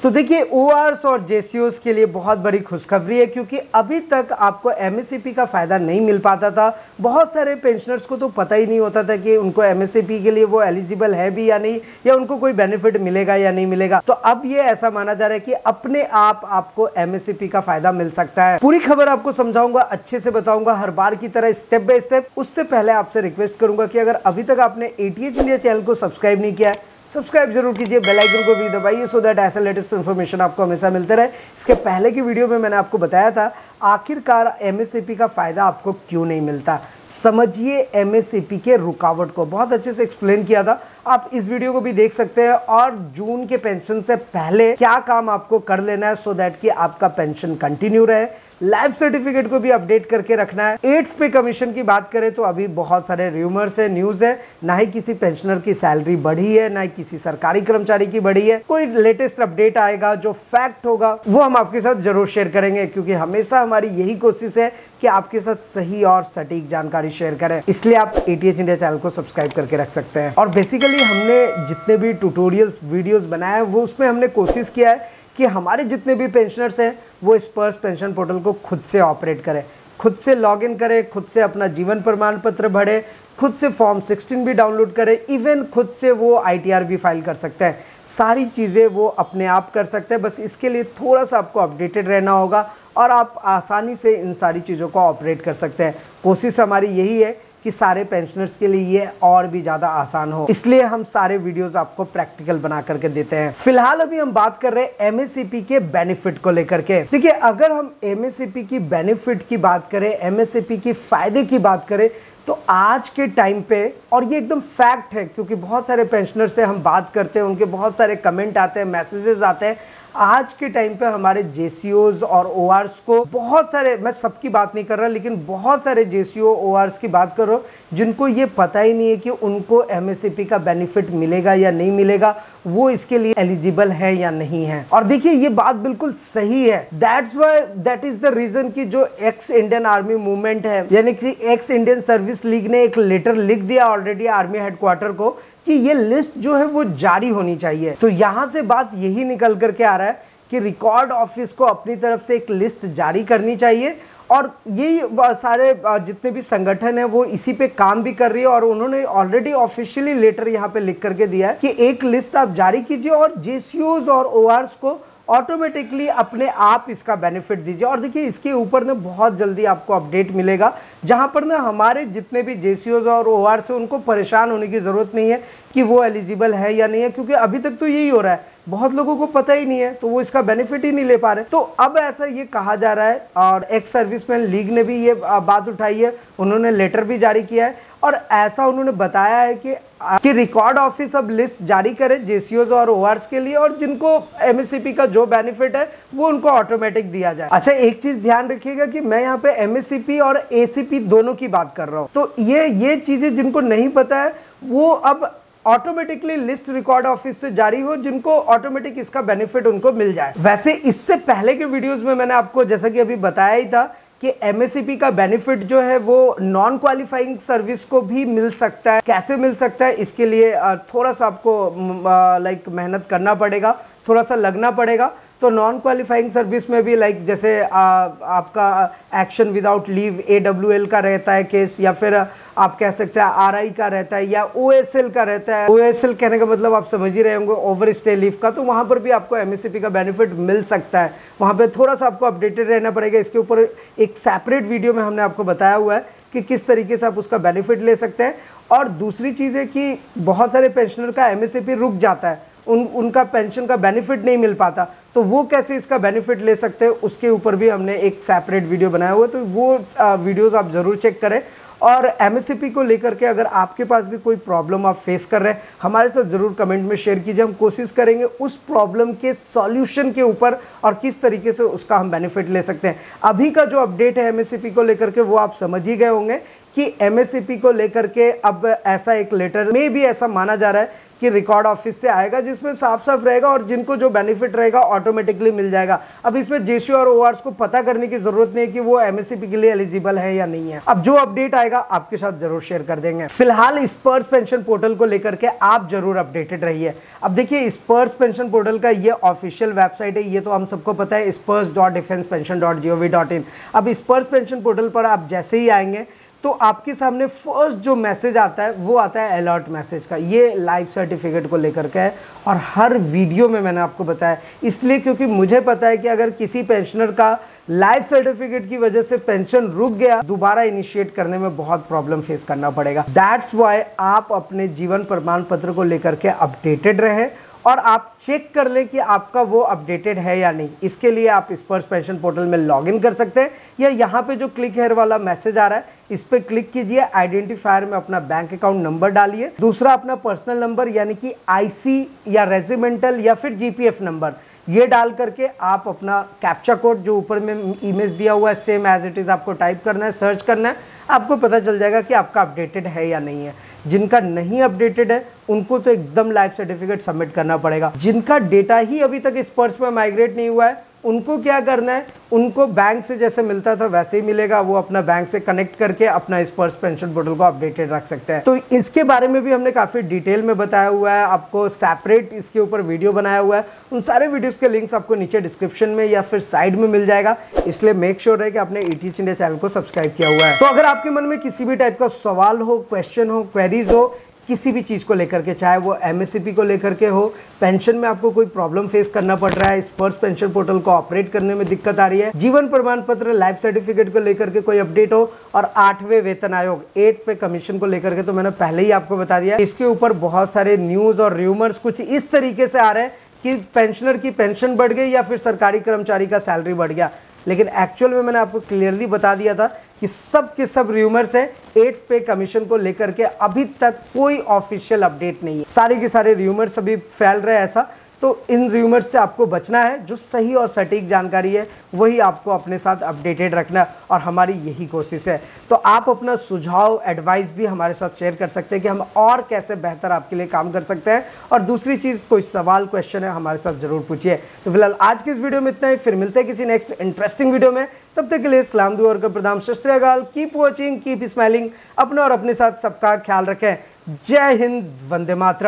तो देखिए ओआरएस और जेसीओस के लिए बहुत बड़ी खुशखबरी है, क्योंकि अभी तक आपको एमएससीपी का फ़ायदा नहीं मिल पाता था। बहुत सारे पेंशनर्स को तो पता ही नहीं होता था कि उनको एमएससीपी के लिए वो एलिजिबल है भी या नहीं, या उनको कोई बेनिफिट मिलेगा या नहीं मिलेगा। तो अब ये ऐसा माना जा रहा है कि अपने आप आपको एमएससीपी का फ़ायदा मिल सकता है। पूरी खबर आपको समझाऊंगा, अच्छे से बताऊंगा, हर बार की तरह स्टेप बाय स्टेप। उससे पहले आपसे रिक्वेस्ट करूंगा कि अगर अभी तक आपने एटीएच इंडिया चैनल को सब्सक्राइब नहीं किया है, सब्सक्राइब जरूर कीजिए, बेल आइकन को भी दबाइए, सो दैट ऐसा लेटेस्ट इन्फॉर्मेशन आपको हमेशा मिलते रहे। इसके पहले की वीडियो में मैंने आपको बताया था आखिरकार एमएससीपी का फ़ायदा आपको क्यों नहीं मिलता। समझिए एमएससीपी के रुकावट को, बहुत अच्छे से एक्सप्लेन किया था। आप इस वीडियो को भी देख सकते हैं। और जून के पेंशन से पहले क्या काम आपको कर लेना है सो दैट कि आपका पेंशन कंटिन्यू रहे। लाइफ सर्टिफिकेट को भी अपडेट करके रखना है। 8th पे कमीशन की बात करें तो अभी बहुत सारे र्यूमर्स है, न्यूज़ है, ना ही किसी पेंशनर की सैलरी बढ़ी है, ना ही किसी सरकारी कर्मचारी की बढ़ी है। कोई लेटेस्ट अपडेट आएगा, जो फैक्ट होगा वो हम आपके साथ जरूर शेयर करेंगे, क्योंकि हमेशा हमारी यही कोशिश है कि आपके साथ सही और सटीक जानकारी शेयर करें। इसलिए आप एटीएच इंडिया चैनल को सब्सक्राइब करके रख सकते हैं। और बेसिकली हमने जितने भी ट्यूटोरियल्स वीडियोस बनाए हैं वो उसमें हमने कोशिश किया है कि हमारे जितने भी पेंशनर्स हैं वो स्पर्श पेंशन पोर्टल को खुद से ऑपरेट करें, खुद से लॉगिन करें, खुद से अपना जीवन प्रमाण पत्र भरें, खुद से फॉर्म 16 भी डाउनलोड करें, इवन खुद से वो आईटीआर भी फाइल कर सकते हैं। सारी चीज़ें वो अपने आप कर सकते हैं। बस इसके लिए थोड़ा सा आपको अपडेटेड रहना होगा और आप आसानी से इन सारी चीज़ों को ऑपरेट कर सकते हैं। कोशिश हमारी यही है कि सारे पेंशनर्स के लिए ये और भी ज़्यादा आसान हो, इसलिए हम सारे वीडियोस आपको प्रैक्टिकल बना करके देते हैं। फिलहाल अभी हम बात कर रहे हैं एमएससीपी के बेनिफिट को लेकर के। देखिए, अगर हम एमएससीपी की बेनिफिट की बात करें, एमएससीपी की फायदे की बात करें, तो आज के टाइम पे, और ये एकदम फैक्ट है क्योंकि बहुत सारे पेंशनर से हम बात करते हैं, उनके बहुत सारे कमेंट आते हैं, मैसेजेस आते हैं। आज के टाइम पे हमारे जेसीओज और ओआरएस को बहुत सारे, मैं सबकी बात नहीं कर रहा, लेकिन बहुत सारे जेसीओ ओआरएस की बात कर रहा हूँ जिनको ये पता ही नहीं है कि उनको एमएससीपी का बेनिफिट मिलेगा या नहीं मिलेगा, वो इसके लिए एलिजिबल है या नहीं है। और देखिए, ये बात बिल्कुल सही है। दैट इज द रीजन कि जो एक्स इंडियन आर्मी मूवमेंट है, यानी कि एक्स इंडियन सर्विस लीग ने एक लेटर लिख दिया ऑलरेडी आर्मी हेडक्वार्टर को कि ये लिस्ट जो है वो जारी होनी चाहिए। तो यहां से बात यही निकल करके आ रहा है कि रिकॉर्ड ऑफिस को अपनी तरफ से एक लिस्ट जारी करनी चाहिए। और ये सारे जितने भी संगठन है वो इसी पे काम भी कर रही है, और उन्होंने ऑलरेडी ऑफिशियली लेटर यहाँ पे लिख करके दिया है कि एक लिस्ट आप जारी कीजिए और जेसीओज और ओआरएस को ऑटोमेटिकली अपने आप इसका बेनिफिट दीजिए। और देखिए, इसके ऊपर ना बहुत जल्दी आपको अपडेट मिलेगा, जहां पर ना हमारे जितने भी जेसीओज और ओआरएस है उनको परेशान होने की ज़रूरत नहीं है कि वो एलिजिबल है या नहीं है, क्योंकि अभी तक तो यही हो रहा है, बहुत लोगों को पता ही नहीं है, तो वो इसका बेनिफिट ही नहीं ले पा रहे। तो अब ऐसा ये कहा जा रहा है, और एक्स सर्विसमैन लीग ने भी ये बात उठाई है, उन्होंने लेटर भी जारी किया है, और ऐसा उन्होंने बताया है कि रिकॉर्ड ऑफिस अब लिस्ट जारी करे जेसीओज और ओआरएस के लिए, और जिनको एमएससीपी का जो बेनिफिट है वो उनको ऑटोमेटिक दिया जाए। अच्छा, एक चीज ध्यान रखिएगा कि मैं यहाँ पे एमएससीपी और एसीपी दोनों की बात कर रहा हूँ, तो ये चीजें जिनको नहीं पता है वो अब ऑटोमेटिकली लिस्ट रिकॉर्ड ऑफिस से जारी हो, जिनको ऑटोमेटिक इसका बेनिफिट उनको मिल जाए। वैसे इससे पहले के वीडियोस में मैंने आपको जैसा कि अभी बताया ही था कि एमएससीपी का बेनिफिट जो है वो नॉन क्वालिफाइंग सर्विस को भी मिल सकता है। कैसे मिल सकता है, इसके लिए थोड़ा सा आपको मेहनत करना पड़ेगा, थोड़ा सा लगना पड़ेगा। तो नॉन क्वालिफाइंग सर्विस में भी जैसे आपका एक्शन विदाउट लीव AWL का रहता है केस, या फिर आप कह सकते हैं RI का रहता है, या OSL का रहता है। OSL कहने का मतलब आप समझ ही रहे होंगे, ओवर स्टे लीव का। तो वहाँ पर भी आपको एमएससीपी का बेनिफिट मिल सकता है। वहाँ पे थोड़ा सा आपको अपडेटेड रहना पड़ेगा। इसके ऊपर एक सेपरेट वीडियो में हमने आपको बताया हुआ है कि किस तरीके से आप उसका बेनिफिट ले सकते हैं। और दूसरी चीज़ है कि बहुत सारे पेंशनर का एमएससीपी रुक जाता है, उनका पेंशन का बेनिफिट नहीं मिल पाता, तो वो कैसे इसका बेनिफिट ले सकते हैं, उसके ऊपर भी हमने एक सेपरेट वीडियो बनाया हुआ है। तो वो वीडियोस आप ज़रूर चेक करें। और एमएससीपी को लेकर के अगर आपके पास भी कोई प्रॉब्लम आप फेस कर रहे हैं, हमारे साथ ज़रूर कमेंट में शेयर कीजिए। हम कोशिश करेंगे उस प्रॉब्लम के सॉल्यूशन के ऊपर और किस तरीके से उसका हम बेनिफिट ले सकते हैं। अभी का जो अपडेट है एमएससीपी को लेकर के वो आप समझ ही गए होंगे कि एमएससीपी को लेकर के अब ऐसा एक लेटर में भी ऐसा माना जा रहा है कि रिकॉर्ड ऑफिस से आएगा, जिसमें साफ साफ रहेगा और जिनको जो बेनिफिट रहेगा ऑटोमेटिकली मिल जाएगा। अब इसमें जेसीओ और ओआरएस को पता करने की जरूरत नहीं है कि वो एमएससीपी के लिए एलिजिबल है या नहीं है। अब जो अपडेट आएगा आपके साथ जरूर शेयर कर देंगे। फिलहाल स्पर्श पेंशन पोर्टल को लेकर के आप जरूर अपडेटेड रहिए। अब देखिए, स्पर्श पेंशन पोर्टल का ये ऑफिशियल वेबसाइट है, ये तो हम सबको पता है, spurs.defensepension.gov.in। अब स्पर्श पेंशन पोर्टल पर आप जैसे ही आएंगे तो आपके सामने फर्स्ट जो मैसेज आता है वो आता है अलर्ट मैसेज का। ये लाइफ सर्टिफिकेट को लेकर के है और हर वीडियो में मैंने आपको बताया, इसलिए क्योंकि मुझे पता है कि अगर किसी पेंशनर का लाइफ सर्टिफिकेट की वजह से पेंशन रुक गया, दोबारा इनिशिएट करने में बहुत प्रॉब्लम फेस करना पड़ेगा। दैट्स वाई आप अपने जीवन प्रमाण पत्र को लेकर के अपडेटेड रहें और आप चेक कर लें कि आपका वो अपडेटेड है या नहीं। इसके लिए आप स्पर्श पेंशन पोर्टल में लॉगिन कर सकते हैं या यहाँ पे जो क्लिक हेयर वाला मैसेज आ रहा है इस पे क्लिक कीजिए, आइडेंटिफायर में अपना बैंक अकाउंट नंबर डालिए, दूसरा अपना पर्सनल नंबर यानी कि आईसी या रेजिमेंटल या फिर जीपीएफ नंबर, ये डाल करके आप अपना कैप्चा कोड जो ऊपर में इमेज दिया हुआ है सेम एज इट इज़ आपको टाइप करना है, सर्च करना है, आपको पता चल जाएगा कि आपका अपडेटेड है या नहीं है। जिनका नहीं अपडेटेड है उनको तो एकदम लाइफ सर्टिफिकेट सबमिट करना पड़ेगा। जिनका डेटा ही अभी तक स्पर्श में माइग्रेट नहीं हुआ है उनको क्या करना है, उनको बैंक से जैसे मिलता था वैसे ही मिलेगा, वो अपना बैंक से कनेक्ट करके अपना स्पर्श पेंशन पोर्टल को अपडेटेड रख सकते हैं। तो इसके बारे में भी हमने काफ़ी डिटेल में बताया हुआ है, आपको सेपरेट इसके ऊपर वीडियो बनाया हुआ है, उन सारे वीडियोस के लिंक्स आपको नीचे डिस्क्रिप्शन में या फिर साइड में मिल जाएगा। इसलिए मेक श्योर है कि आपने ईटीच इंडिया चैनल को सब्सक्राइब किया हुआ है। तो अगर आपके मन में किसी भी टाइप का सवाल हो, क्वेश्चन हो, क्वेरीज हो, किसी भी चीज़ को लेकर के, चाहे वो एमएससीपी को लेकर के हो, पेंशन में आपको कोई प्रॉब्लम फेस करना पड़ रहा है, स्पर्श पेंशन पोर्टल को ऑपरेट करने में दिक्कत आ रही है, जीवन प्रमाण पत्र लाइफ सर्टिफिकेट को लेकर के कोई अपडेट हो, और 8वें वेतन आयोग 8 पे कमीशन को लेकर के तो मैंने पहले ही आपको बता दिया। इसके ऊपर बहुत सारे न्यूज़ और र्यूमर्स कुछ इस तरीके से आ रहे हैं कि पेंशनर की पेंशन बढ़ गई या फिर सरकारी कर्मचारी का सैलरी बढ़ गया, लेकिन एक्चुअल में मैंने आपको क्लियरली बता दिया था कि सब के सब र्यूमर्स है। 8 पे कमीशन को लेकर के अभी तक कोई ऑफिशियल अपडेट नहीं है, सारे के सारे र्यूमर्स अभी फैल रहे हैं ऐसा। तो इन र्यूमर्स से आपको बचना है, जो सही और सटीक जानकारी है वही आपको अपने साथ अपडेटेड रखना है और हमारी यही कोशिश है। तो आप अपना सुझाव, एडवाइस भी हमारे साथ शेयर कर सकते हैं कि हम और कैसे बेहतर आपके लिए काम कर सकते हैं। और दूसरी चीज़, कोई सवाल, क्वेश्चन है हमारे साथ ज़रूर पूछिए। तो फिलहाल आज की इस वीडियो में इतना ही, फिर मिलते हैं किसी नेक्स्ट इंटरेस्टिंग वीडियो में। तब तक के लिए सलाम दुआ और प्रणाम, सत श्री अकाल, कीप वॉचिंग, कीप स्माइलिंग, अपना और अपने साथ सबका ख्याल रखें। जय हिंद, वंदे मातरम।